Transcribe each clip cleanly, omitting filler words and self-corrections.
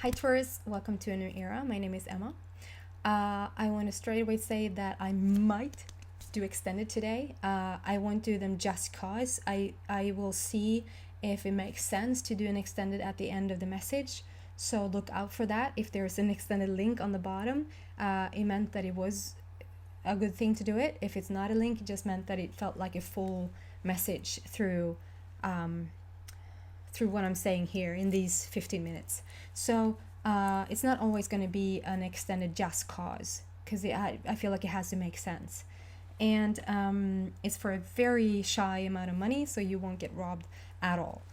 Hi Taurus, welcome to a new era. My name is Emma. I want to straight away say that I might do extended today. I won't do them just cause. I will see if it makes sense to do an extended at the end of the message. So look out for that. If there's an extended link on the bottom, it meant that it was a good thing to do it. If it's not a link, it just meant that it felt like a full message through what I'm saying here in these 15 minutes. So it's not always going to be an extended just cause, because I feel like it has to make sense. And it's for a very shy amount of money, so you won't get robbed at all.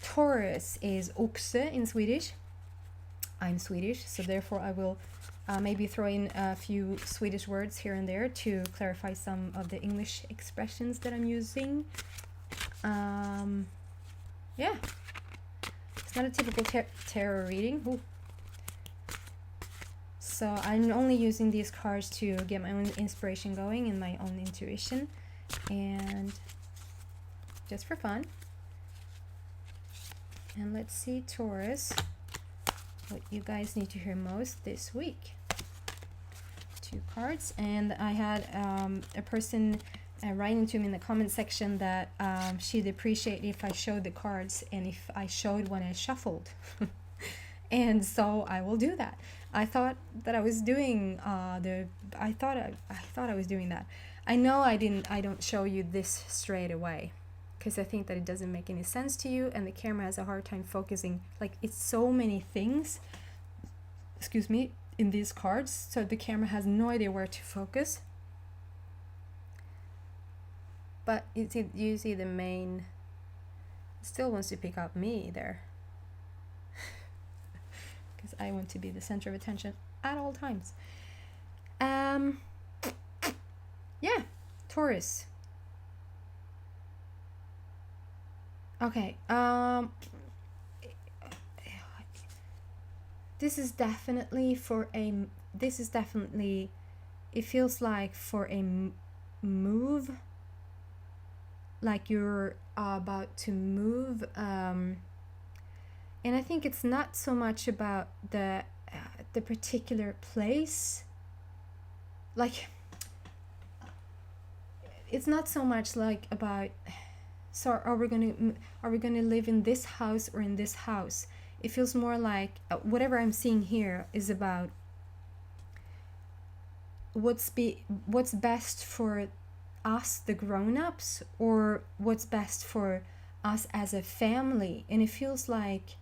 Taurus is Oxen in Swedish. I'm Swedish, so therefore I will maybe throw in a few Swedish words here and there to clarify some of the English expressions that I'm using. Yeah, it's not a typical tarot reading. Ooh. So I'm only using these cards to get my own inspiration going and my own intuition, and just for fun. And let's see, Taurus, what you guys need to hear most this week. 2 cards, and I had a person writing to me in the comment section that she'd appreciate if I showed the cards and if I showed when I shuffled. And so I will do that. I thought that I was doing I thought I was doing that. I know I don't show you this straight away, because I think that it doesn't make any sense to you, and the camera has a hard time focusing. Like, it's so many things, excuse me, in these cards, so the camera has no idea where to focus. But you see the main, it still wants to pick up me there. Because I want to be the center of attention at all times. Yeah, Taurus. Okay, this is definitely, it feels like for a move, like you're about to move, and I think it's not so much about the particular place. Like, it's not so much like about, so are we gonna live in this house or in this house? It feels more like whatever I'm seeing here is about what's best for us, the grown-ups, or what's best for us as a family. And it feels like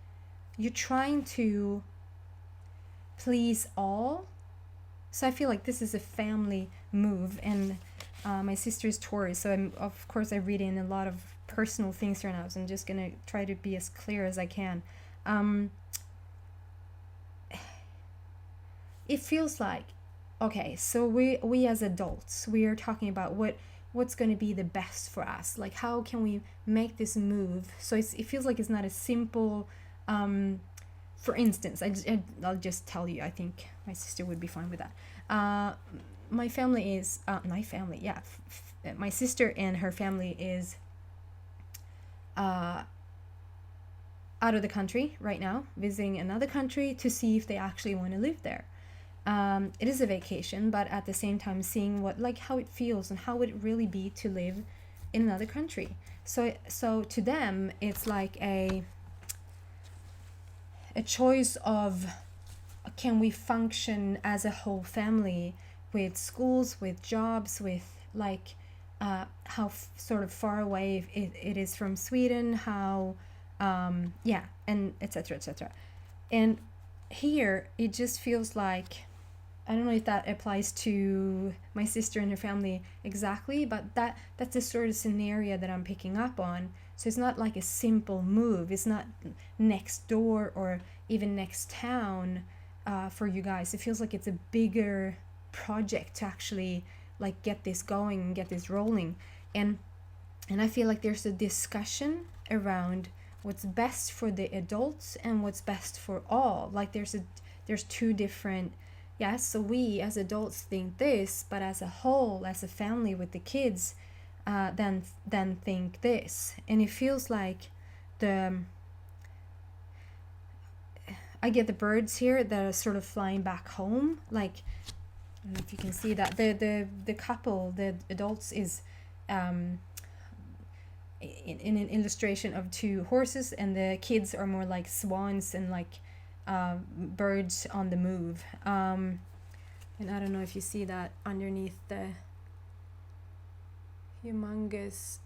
you're trying to please all. So I feel like this is a family move, and my sister is Taurus, so of course I read in a lot of personal things here now, so I'm just gonna try to be as clear as I can. It feels like, okay, so we as adults, we are talking about what's going to be the best for us. Like, how can we make this move? So it feels like it's not a simple, for instance, I'll just tell you, I think my sister would be fine with that. My family is, my sister and her family is out of the country right now, visiting another country to see if they actually want to live there. It is a vacation, but at the same time seeing how it feels and how would it really be to live in another country. So to them, it's like a choice of, can we function as a whole family with schools, with jobs, with how sort of far away it is from Sweden, how and etc. etc. And here it just feels like, I don't know if that applies to my sister and her family exactly, but that's the sort of scenario that I'm picking up on. So it's not like a simple move. It's not next door or even next town for you guys. It feels like it's a bigger project to actually get this going and get this rolling. And I feel like there's a discussion around what's best for the adults and what's best for all. Like, there's 2 different, yes, so we as adults think this, but as a whole, as a family with the kids, then think this. And it feels like I get the birds here that are sort of flying back home. Like, I don't know if you can see that. The couple, the adults, is in an illustration of two horses, and the kids are more like swans and like birds on the move. And I don't know if you see that underneath the humongous,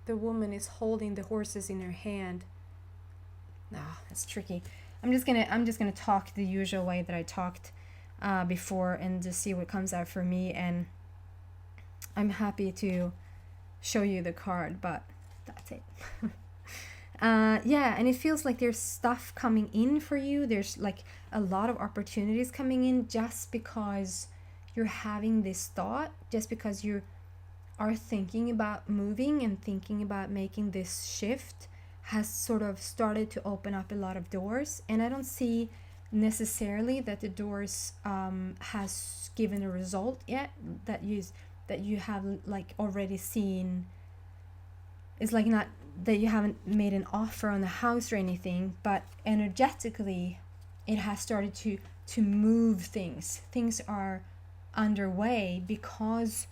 the woman is holding the horses in her hand. That's tricky. I'm just gonna talk the usual way that I talked before, and just see what comes out for me. And I'm happy to show you the card, but that's it. Yeah, and it feels like there's stuff coming in for you. There's like a lot of opportunities coming in, just because you're having this thought, just because you are thinking about moving and thinking about making this shift, has sort of started to open up a lot of doors. And I don't see necessarily that the doors has given a result yet, that you have like already seen. It's like not that you haven't made an offer on the house or anything, but energetically it has started to move things. Things are underway because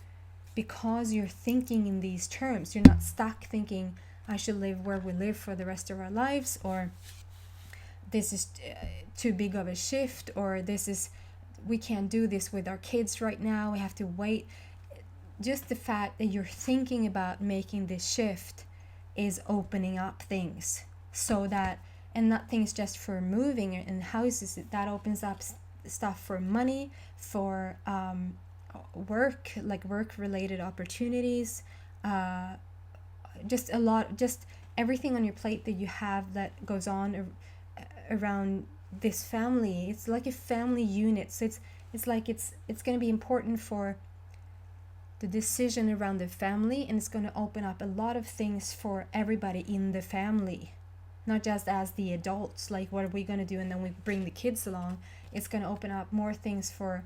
you're thinking in these terms. You're not stuck thinking, I should live where we live for the rest of our lives, or this is too big of a shift, or we can't do this with our kids right now, we have to wait. Just the fact that you're thinking about making this shift is opening up things, so that, and not things just for moving and houses, that opens up stuff for money, for work, like work related opportunities, just a lot, just everything on your plate that you have that goes on around this family. It's like a family unit, so it's like it's going to be important for the decision around the family, and it's going to open up a lot of things for everybody in the family, not just as the adults, like what are we going to do, and then we bring the kids along. It's going to open up more things for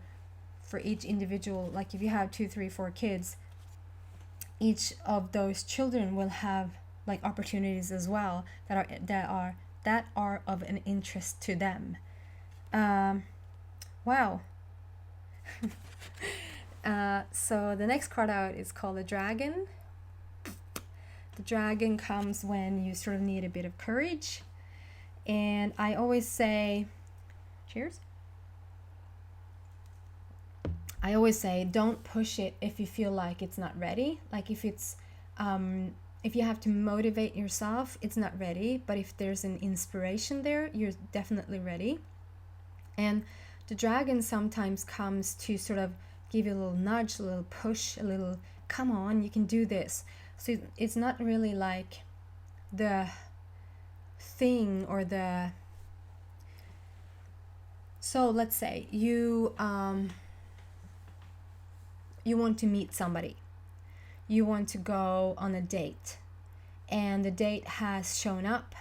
each individual. Like if you have 2, 3, 4 kids, each of those children will have like opportunities as well that are of an interest to them. Wow. So the next card out is called the Dragon. The Dragon comes when you sort of need a bit of courage. And I always say, cheers. I always say, don't push it if you feel like it's not ready. Like if it's, if you have to motivate yourself, it's not ready. But if there's an inspiration there, you're definitely ready. And the Dragon sometimes comes to sort of give you a little nudge, a little push, a little, come on, you can do this. So it's not really like the thing or the, so let's say you want to meet somebody, you want to go on a date, and the date has shown up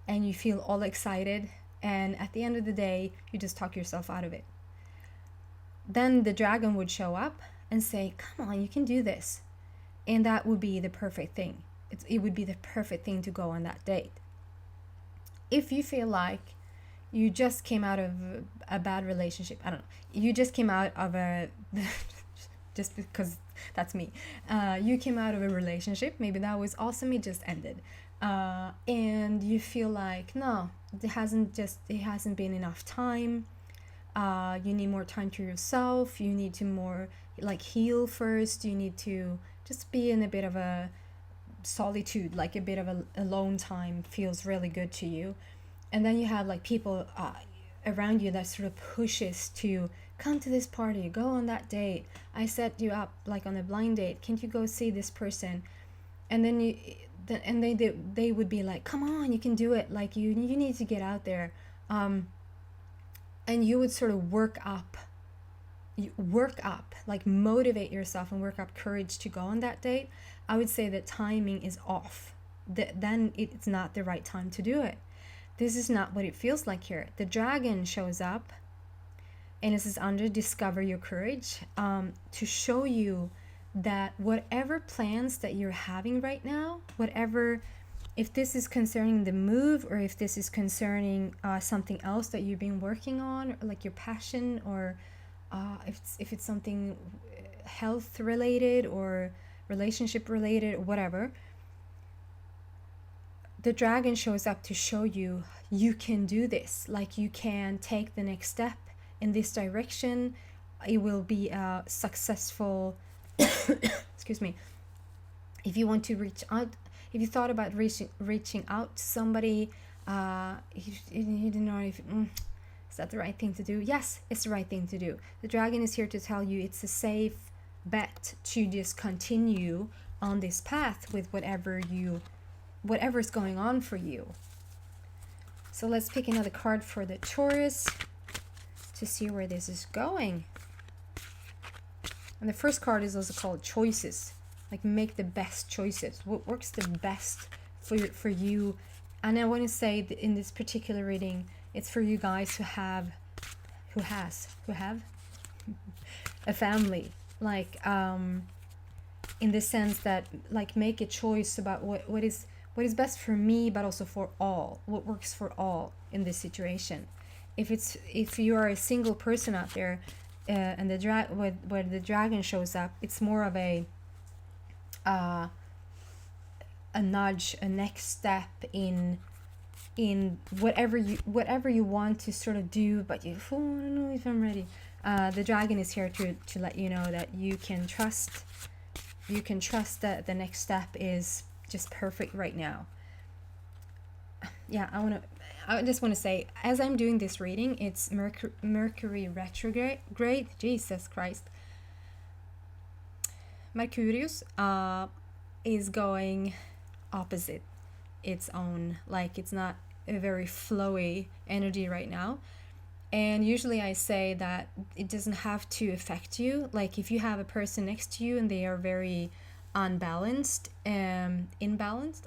and you feel all excited, and at the end of the day you just talk yourself out of it. Then the Dragon would show up and say, come on, you can do this. And that would be the perfect thing. It would be the perfect thing to go on that date. If you feel like you just came out of a bad relationship, I don't know, you just came out of a, just because that's me, you came out of a relationship, maybe that was awesome, it just ended. And you feel like, no, it hasn't been enough time. You need more time to yourself, you need to more like heal first, you need to just be in a bit of a solitude, like a bit of a alone time feels really good to you. And then you have like people around you that sort of pushes to come to this party, go on that date, I set you up like on a blind date, can't you go see this person? And then they would be like, come on, you can do it, like you need to get out there. And you would sort of work up, like motivate yourself and work up courage to go on that date. I would say that timing is off. Then it's not the right time to do it. This is not what it feels like here. The Dragon shows up, and this is under Discover Your Courage, to show you that whatever plans that you're having right now, whatever if this is concerning the move, or if this is concerning something else that you've been working on, like your passion, or if it's something health related or relationship related or whatever, the dragon shows up to show you you can do this. Like, you can take the next step in this direction. It will be a successful excuse me. If you want to reach out, if you thought about reaching out to somebody, you didn't know if is that the right thing to do? Yes, it's the right thing to do. The dragon is here to tell you it's a safe bet to just continue on this path with whatever's going on for you. So let's pick another card for the Taurus to see where this is going. And the first card is also called choices. Like, make the best choices. What works the best for you? And I want to say that in this particular reading, it's for you guys who have a family. Like, in the sense that, like, make a choice about what is best for me, but also for all. What works for all in this situation. If you are a single person out there, and where the dragon shows up, it's more of a nudge, a next step in whatever you want to sort of do, but I don't know if I'm ready. The dragon is here to let you know that you can trust that the next step is just perfect right now. Yeah, I just want to say, as I'm doing this reading, it's Mercury retrograde. Jesus Christ. Mercurius is going opposite its own. Like, it's not a very flowy energy right now. And usually I say that it doesn't have to affect you. Like, if you have a person next to you and they are very unbalanced, unbalanced,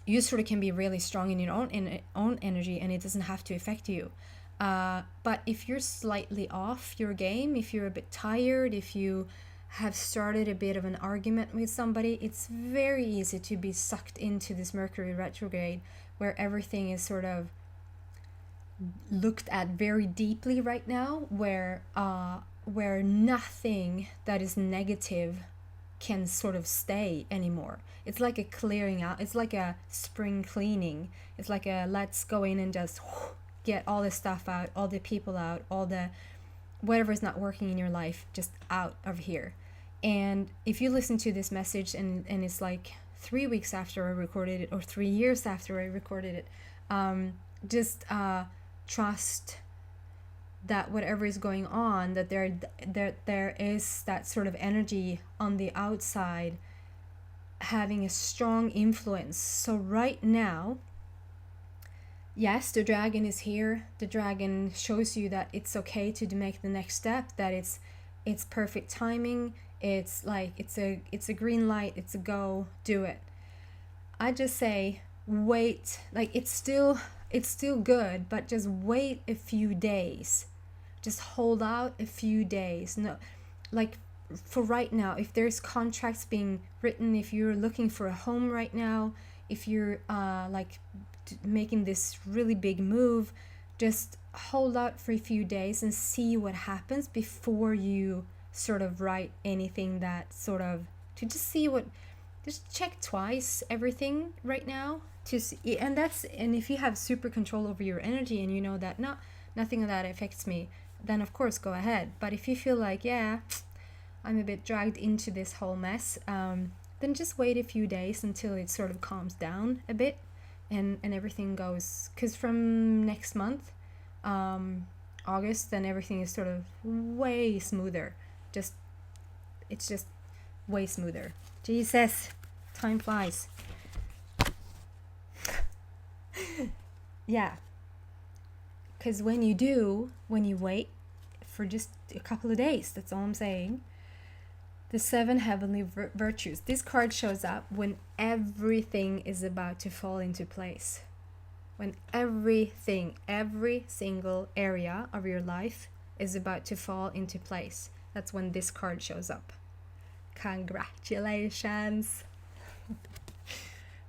you sort of can be really strong in your own energy, and it doesn't have to affect you. But if you're slightly off your game, if you're a bit tired, if you have started a bit of an argument with somebody, it's very easy to be sucked into this Mercury retrograde, where everything is sort of looked at very deeply right now, where nothing that is negative can sort of stay anymore. It's like a clearing out. It's like a spring cleaning. It's like a let's go in and just get all the stuff out, all the people out, all the whatever is not working in your life, just out of here. And if you listen to this message and it's like 3 weeks after I recorded it, or 3 years after I recorded it, just trust that whatever is going on, that there is that sort of energy on the outside having a strong influence. So right now, yes, the dragon is here. The dragon shows you that it's okay to make the next step, that it's perfect timing. It's like it's a green light, it's a go, do it. I just say wait. Like, it's still good, but just wait a few days. Just hold out a few days. No, like, for right now, if there's contracts being written, if you're looking for a home right now, if you're making this really big move, just hold out for a few days and see what happens before you sort of write anything that sort of, to just see what, just check twice everything right now to see. And if you have super control over your energy and you know that nothing of that affects me, then of course go ahead. But if you feel like, yeah, I'm a bit dragged into this whole mess, then just wait a few days until it sort of calms down a bit and everything goes, because from next month, August, then everything is sort of way smoother. It's just way smoother. Jesus, time flies. Yeah. Because when you wait for just a couple of days, that's all I'm saying. The 7 heavenly virtues. This card shows up when everything is about to fall into place. When every single area of your life is about to fall into place. That's when this card shows up. Congratulations.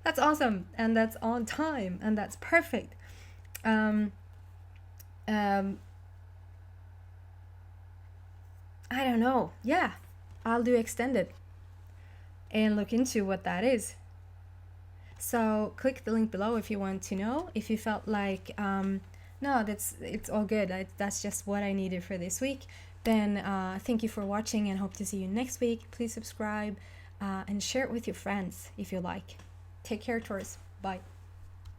That's awesome, and that's on time, and that's perfect. Um, um, I don't know. Yeah, I'll do extended and look into what that is. So click the link below if you want to know. If you felt like no, it's all good. That's just what I needed for this week. Then thank you for watching and hope to see you next week. Please subscribe and share it with your friends if you like. Take care, Taurus. Bye.